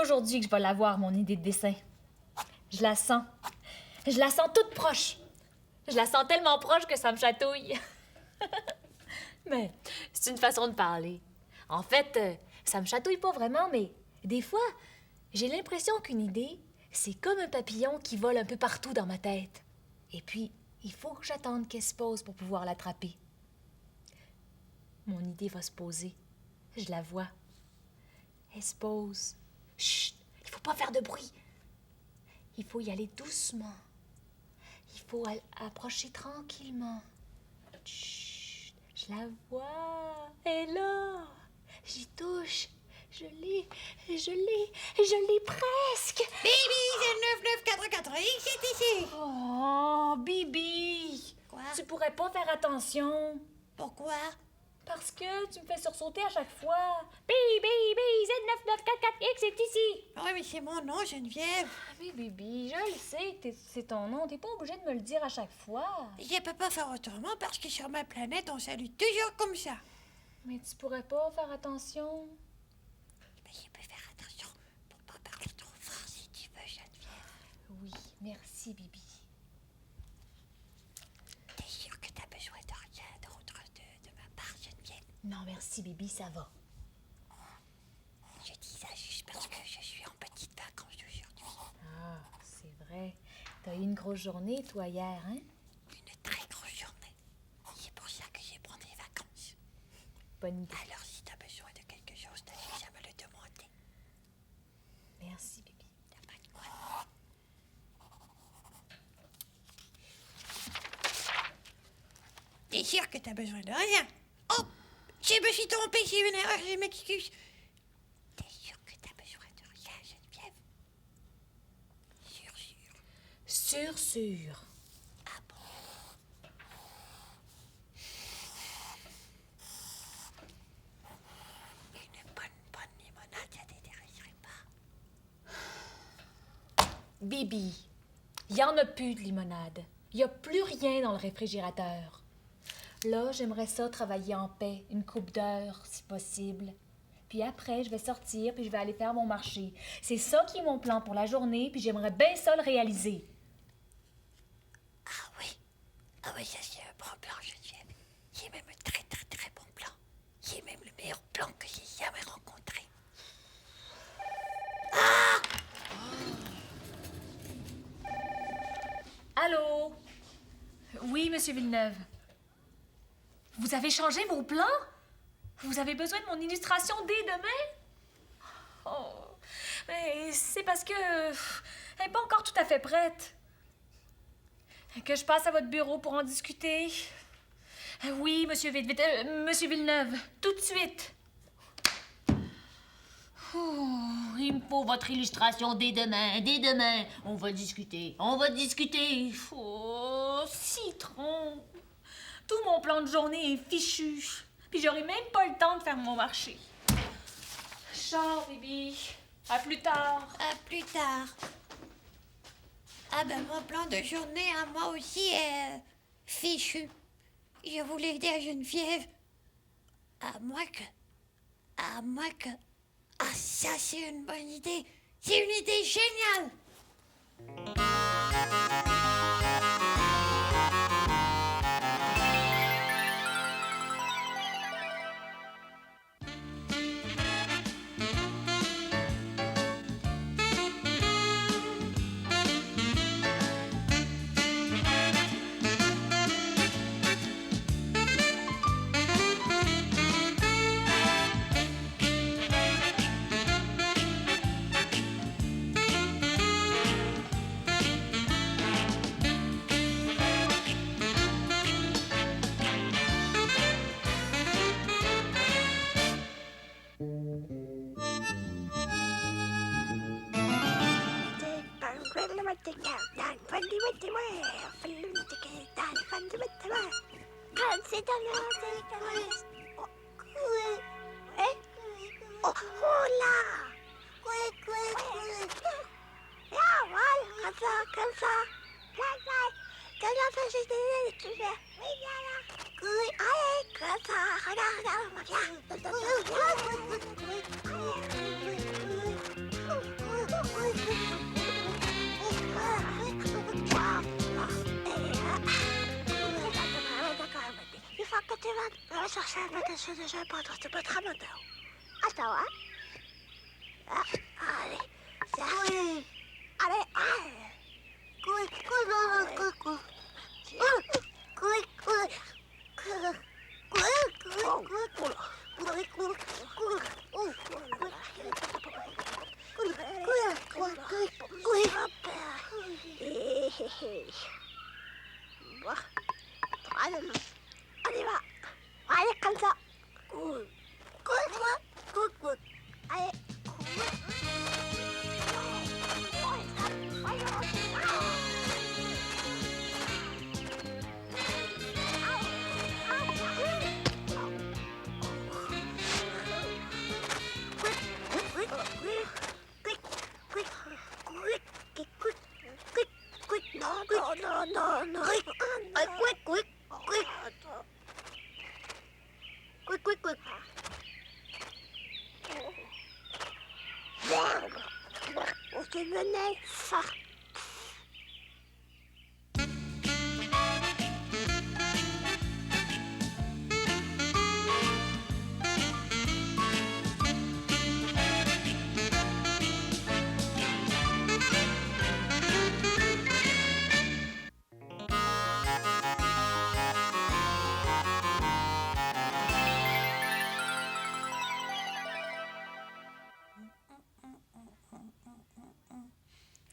aujourd'hui que je vais l'avoir, mon idée de dessin. Je la sens. Je la sens toute proche. Je la sens tellement proche que ça me chatouille. Mais c'est une façon de parler. En fait, ça me chatouille pas vraiment, mais des fois, j'ai l'impression qu'une idée, c'est comme un papillon qui vole un peu partout dans ma tête. Et puis, il faut que j'attende qu'elle se pose pour pouvoir l'attraper. Mon idée va se poser. Je la vois. Elle se pose. Chut! Il faut pas faire de bruit. Il faut y aller doucement. Il faut approcher tranquillement. Chut! Je la vois. Elle est là. J'y touche. Je l'ai presque. Bibi, c'est le 9944X, c'est ici. Oh, Bibi. Quoi? Tu pourrais pas faire attention. Pourquoi? Parce que tu me fais sursauter à chaque fois. Bibi, Z9944X est ici. Oui, mais c'est mon nom, Geneviève. Ah, mais Bibi, je le sais que c'est ton nom. T'es pas obligé de me le dire à chaque fois. Je peux pas faire autrement parce que sur ma planète, on salue toujours comme ça. Mais tu pourrais pas faire attention. Mais je peux faire attention pour pas parler trop fort si tu veux, Geneviève. Oui, merci, Bibi. T'es sûre que t'as besoin de rien d'autre de ma part, Geneviève? Non, merci, Bibi, ça va. Je dis ça juste parce que je suis en petite vacances aujourd'hui. Ah, c'est vrai. T'as eu une grosse journée, toi, hier, hein? Une très grosse journée. C'est pour ça que j'ai pris des vacances. Bonne idée. Alors, si t'as besoin de quelque chose, t'as juste à me le demander. Merci, Bibi. T'as pas de quoi. T'es sûr que t'as besoin de rien? Oh! Je me suis trompée, j'ai eu une erreur, je m'excuse. T'es sûr que t'as besoin de rien, Geneviève? Sûr. Sûr. Ah bon? Une bonne limonade, ça t'intéresserait pas? Bibi, il y en a plus de limonade. Il y a plus rien dans le réfrigérateur. Là, j'aimerais ça travailler en paix, une couple d'heures, si possible. Puis après, je vais sortir, puis je vais aller faire mon marché. C'est ça qui est mon plan pour la journée, puis j'aimerais bien ça le réaliser. Ah oui, ça c'est un bon plan, Geneviève. C'est même un très très très bon plan. C'est même le meilleur plan que j'ai jamais rencontré. Allô? Oui, Monsieur Villeneuve. Vous avez changé vos plans? Vous avez besoin de mon illustration dès demain? Oh, mais c'est parce que elle n'est pas encore tout à fait prête. Que je passe à votre bureau pour en discuter. Oui, Monsieur Monsieur Villeneuve, tout de suite. Oh, il me faut votre illustration dès demain, dès demain. On va discuter. Oh, citron. Tout mon plan de journée est fichu. Puis j'aurai même pas le temps de faire mon marché. Ciao, Bibi. À plus tard. À plus tard. Ah ben mon plan de journée à moi aussi est fichu. Je voulais dire Geneviève. À moins que... Ah ça c'est une bonne idée. C'est une idée géniale. Il faut que tu vas chercher un attention de jeu pour te mettre à mon dos. Attends, hein? Allez, oui. Allez, allez. Allez, on y va. Allez, comme ça. Allez. Non, non. Quick. On se menait ça.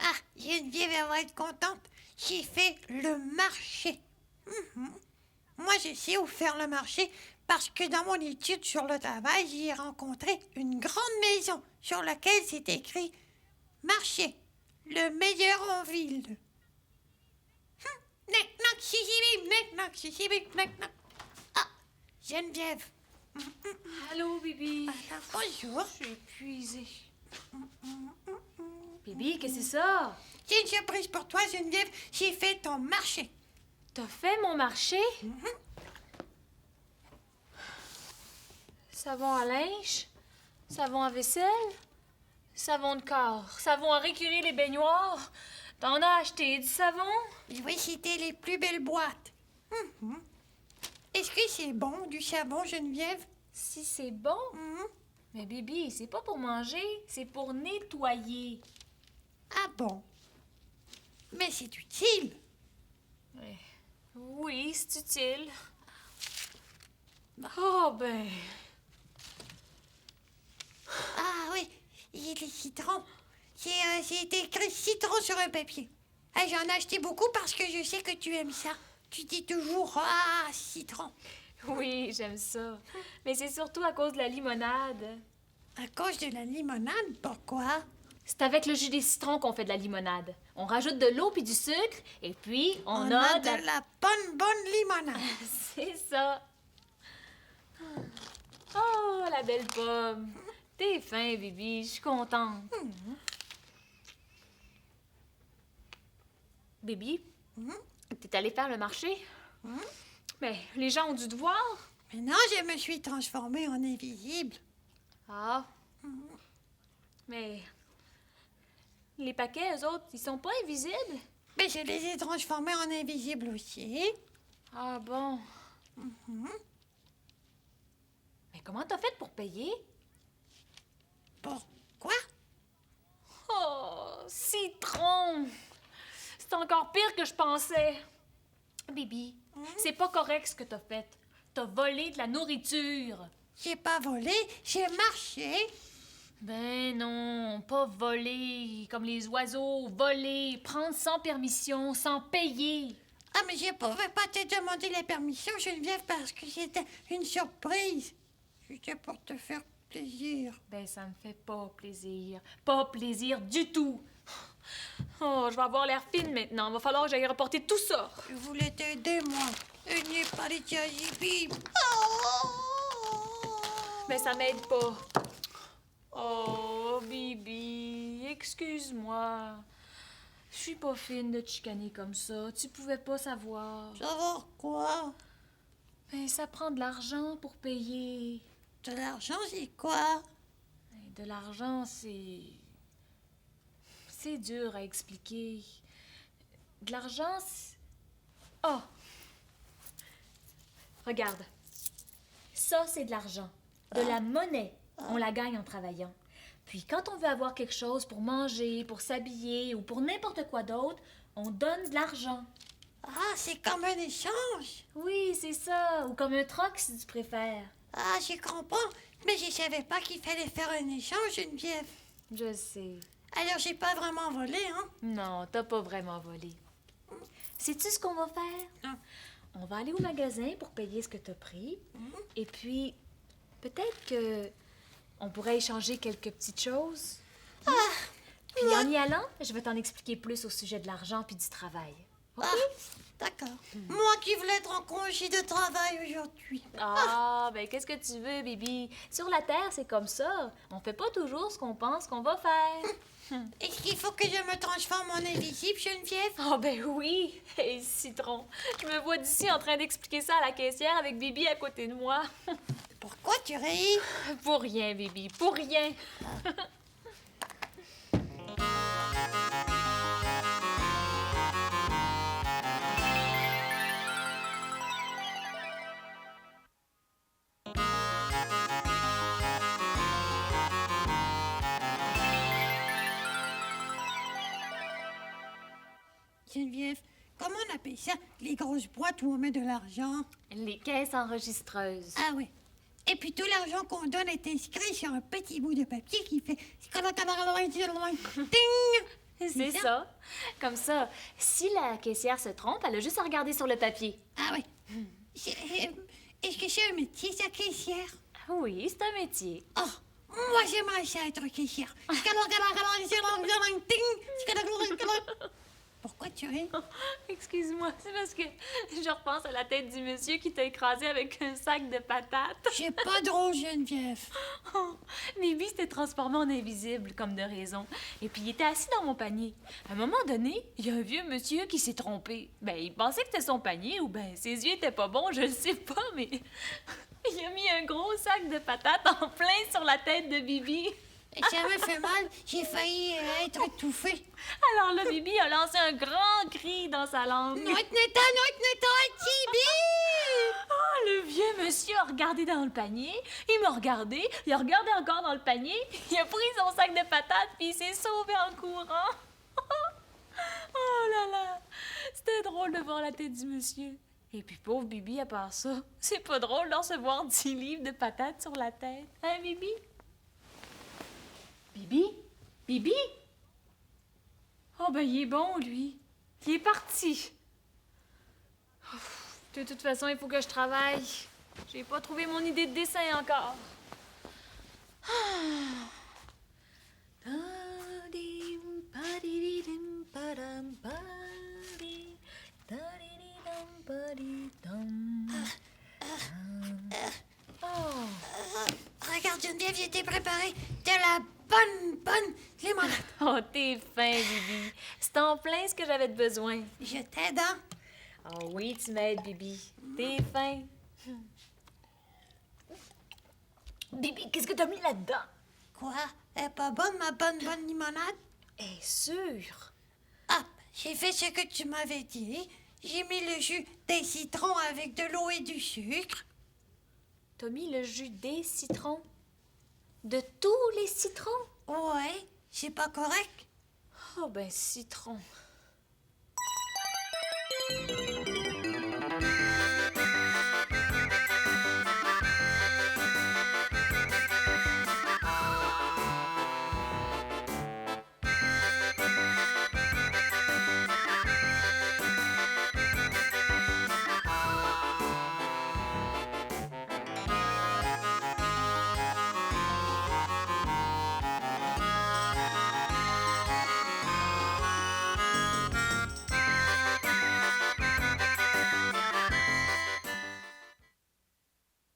Ah, Geneviève, elle va être contente. J'ai fait le marché. Moi, je sais où faire le marché parce que dans mon étude sur le travail, j'ai rencontré une grande maison sur laquelle c'est écrit « Marché, le meilleur en ville ». Ah, Geneviève. Allô, Bibi. Bonjour. Je suis épuisée. Bibi, qu'est-ce que c'est ça? J'ai une surprise pour toi, Geneviève. J'ai fait ton marché. T'as fait mon marché? Savon à linge, savon à vaisselle, savon de corps, savon à récurer les baignoires. T'en as acheté du savon? Je vais citer les plus belles boîtes. Est-ce que c'est bon, du savon, Geneviève? Si c'est bon. Mais Bibi, c'est pas pour manger, c'est pour nettoyer. Ah bon? Mais c'est utile. Oui, c'est utile. Oh ben... Ah oui, j'ai des citrons. C'est écrit citron sur un papier. Ah, j'en ai acheté beaucoup parce que je sais que tu aimes ça. Tu dis toujours « Ah, citron Oui, j'aime ça. Mais c'est surtout à cause de la limonade. ». À cause de la limonade, pourquoi? C'est avec le jus des citrons qu'on fait de la limonade. On rajoute de l'eau puis du sucre, et puis on a de la bonne limonade. C'est ça. Oh, la belle pomme. T'es fin, Bibi. Je suis contente. Bibi, t'es allée faire le marché? Mais les gens ont dû te voir. Mais non, je me suis transformée en invisible. Ah. Mais les paquets, eux autres, ils sont pas invisibles? Mais je les ai transformés en invisibles aussi. Ah bon. Mais comment t'as fait pour payer? Pourquoi? Oh, citron! C'est encore pire que je pensais. Bibi, c'est pas correct ce que t'as fait. T'as volé de la nourriture. J'ai pas volé, j'ai marché. Ben non, pas voler, comme les oiseaux, voler, prendre sans permission, sans payer. Ah, mais je pouvais pas te demander la permission, Geneviève, parce que c'était une surprise. C'était pour te faire plaisir. Ben ça me fait pas plaisir. Pas plaisir du tout. Oh, je vais avoir l'air fine maintenant. Va falloir que j'aille reporter tout ça. Je voulais t'aider, moi. Et n'est pas les bim. Mais ça m'aide pas. Oh, Bibi, excuse-moi. Je suis pas fine de te chicaner comme ça. Tu pouvais pas savoir. Savoir quoi? Mais ça prend de l'argent pour payer. De l'argent, c'est quoi? De l'argent, c'est... c'est dur à expliquer. De l'argent, c'est... Oh! Regarde. Ça, c'est de l'argent. De la monnaie. On la gagne en travaillant. Puis quand on veut avoir quelque chose pour manger, pour s'habiller ou pour n'importe quoi d'autre, on donne de l'argent. Ah, c'est comme un échange. Oui, c'est ça. Ou comme un troc, si tu préfères. Ah, je comprends. Mais je savais pas qu'il fallait faire un échange, Geneviève. Je sais. Alors, j'ai pas vraiment volé, hein? Non, t'as pas vraiment volé. Sais-tu ce qu'on va faire? Non. On va aller au magasin pour payer ce que t'as pris. Et puis, peut-être que on pourrait échanger quelques petites choses. Puis en y allant, je vais t'en expliquer plus au sujet de l'argent puis du travail. OK? Ah, d'accord. Moi qui voulais être en congé de travail aujourd'hui. Ah, ben qu'est-ce que tu veux, Bibi? Sur la Terre, c'est comme ça. On fait pas toujours ce qu'on pense qu'on va faire. Est-ce qu'il faut que je me transforme en invisible, Geneviève? Oh ben oui! Et citron, je me vois d'ici en train d'expliquer ça à la caissière avec Bibi à côté de moi. Pourquoi tu ris? Pour rien, Bibi, pour rien. Geneviève, comment on appelle ça? Les grosses boîtes où on met de l'argent? Les caisses enregistreuses. Ah oui. Et puis tout l'argent qu'on donne est inscrit sur un petit bout de papier qui fait... Ting! C'est ça. Comme ça, si la caissière se trompe, elle a juste à regarder sur le papier. Ah oui. Est-ce que c'est un métier, ça, caissière? Ah oui, c'est un métier. Oh, moi j'aimerais ça être caissière. Pourquoi tu ris? Excuse-moi, c'est parce que je repense à la tête du monsieur qui t'a écrasé avec un sac de patates. C'est pas drôle, Geneviève. Oh, Bibi s'était transformé en invisible, comme de raison. Et puis il était assis dans mon panier. À un moment donné, il y a un vieux monsieur qui s'est trompé. Ben, il pensait que c'était son panier, ou ben, ses yeux étaient pas bons, je le sais pas, mais... il a mis un gros sac de patates en plein sur la tête de Bibi. Ça me fait mal, j'ai failli être étouffée. Alors là, Bibi a lancé un grand cri dans sa langue. Tibi! Oh, le vieux monsieur a regardé dans le panier, il m'a regardé, il a regardé encore dans le panier, il a pris son sac de patates puis il s'est sauvé en courant. Oh là là, c'était drôle de voir la tête du monsieur. Et puis pauvre Bibi, à part ça, c'est pas drôle de recevoir 10 livres de patates sur la tête. Hein, Bibi? Bibi? Bibi? Oh ben il est bon, lui. Il est parti. De toute façon, il faut que je travaille. J'ai pas trouvé mon idée de dessin encore. Regarde, Geneviève, j'ai été préparée de la bonne limonade. Oh, t'es fin, Bibi. C'est en plein ce que j'avais de besoin. Je t'aide, hein? Oh oui, tu m'aides, Bibi. T'es fin. Bibi, qu'est-ce que t'as mis là-dedans? Quoi? Elle est pas bonne, ma bonne limonade? Est sûr? Ah, j'ai fait ce que tu m'avais dit. J'ai mis le jus des citrons avec de l'eau et du sucre. T'as mis le jus des citrons? De tous les citrons? Ouais, c'est pas correct? Oh ben, citron.